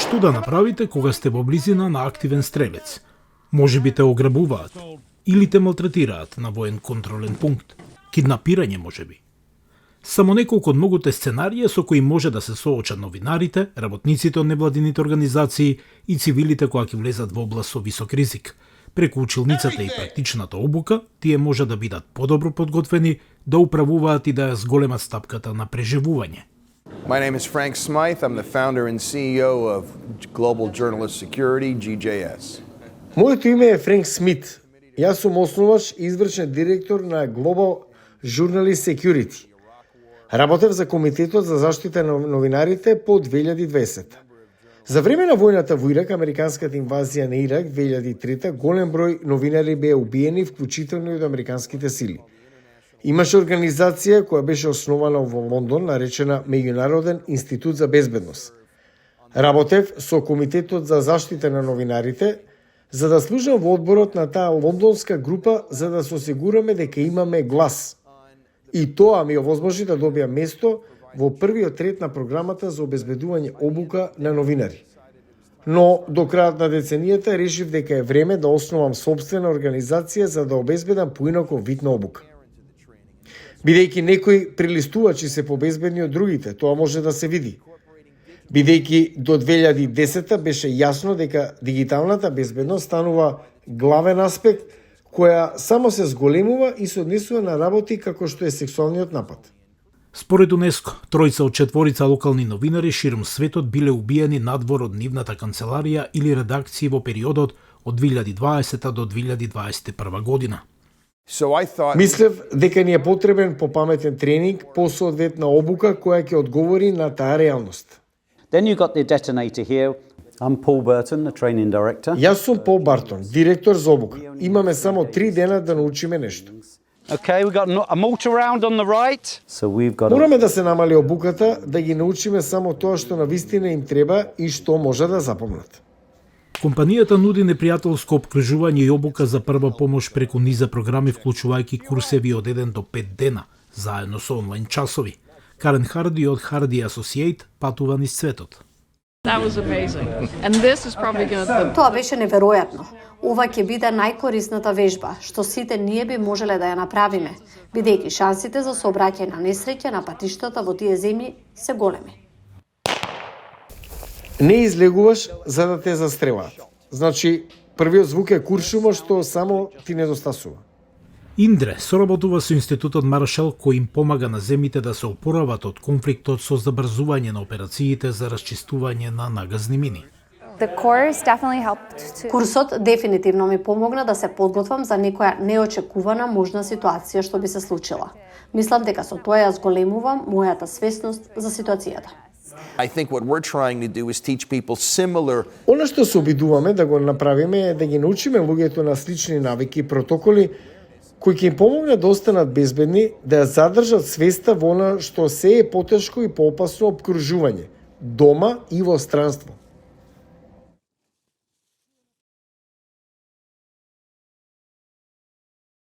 Што да направите кога сте во близина на активен стрелец? Можеби те ограбуваат или те малтретираат на воен контролен пункт, киднапирање можеби. Само неколку од многуте сценарија со кои може да се соочат новинарите, работниците од невладините организации и цивилите кои ќе влезат во област со висок ризик. Преку училницата и практичната обука, тие може да бидат подобро подготвени, да управуваат и да ја зголемат стапката на преживување. My name is Frank Smythe. I'm the founder and CEO of Global Journalist Security, GJS. Моето име е Френк Смит. Јас сум основач и извршен директор на Global Journalist Security. Работев за Комитетот за заштита на новинарите по 2020. За време на војната во Ирак, американската инвазија на Ирак 2003, голем број новинари беа убиени, вклучително и од американските сили. Имаше организација која беше основана во Лондон, наречена Меѓународен институт за безбедност. Работев со Комитетот за заштита на новинарите, за да служам во одборот на таа лондонска група, за да се осигураме дека имаме глас. И тоа ми овозможи да добиам место во првиот ред на програмата за обезбедување обука на новинари. Но до крајот на деценијата решив дека е време да основам сопствена организација за да обезбедам поинаков вид на обука. Бидејќи некои прилистувачи се побезбедни од другите, тоа може да се види. Бидејќи до 2010 беше јасно дека дигиталната безбедност станува главен аспект која само се зголемува и се однесува на работи како што е сексуалниот напад. Според УНЕСКО, тројца од четворица локални новинари ширум светот биле убиени надвор од нивната канцеларија или редакција во периодот од 2020 до 2021 година. Мислев дека ни е потребен попаметен тренинг, посоодветна обука која ќе одговори на таа реалност. Then you got the detonator here. I'm Paul Burton, the training director. Јас сум Пол Бартон, директор за обука. Имаме само 3 дена да научиме нешто. Okay, we got a mortar round on the right. So we've got Мораме да се намали обуката, да ги научиме само тоа што навистина им треба и што може да запомнат. Компанијата нуди непријателско опкружување и обука за прва помош преку низа програми, вклучувајќи курсеви од 1 до 5 дена, заедно со онлайн часови. Карен Харди од Hardy Associate патува низ светот. Тоа беше неверојатно. Ова ќе биде најкорисната вежба, што сите ние би можеле да ја направиме, бидејќи шансите за сообраќај на несреќа на патиштата во тие земји се големи. Не излегуваш за да те застрелат. Значи, првиот звук е куршумот што само ти недостасува. Индре соработува со Институтот Маршал кој им помага на земјите да се опорават од конфликтот со забрзување на операциите за расчистување на нагазни мини. Курсот дефинитивно ми помогна да се подготвам за некоја неочекувана можна ситуација што би се случила. Мислам дека со тоа ја зголемувам мојата свесност за ситуацијата. I think what we're trying to do is teach people similar. Она што се обидуваме да го направиме е да ги научиме луѓето на слични навики и протоколи кои ќе им помогнат да останат безбедни, да ја задржат свеста во она што се е потешко и поопасно опкружување, дома и во странство.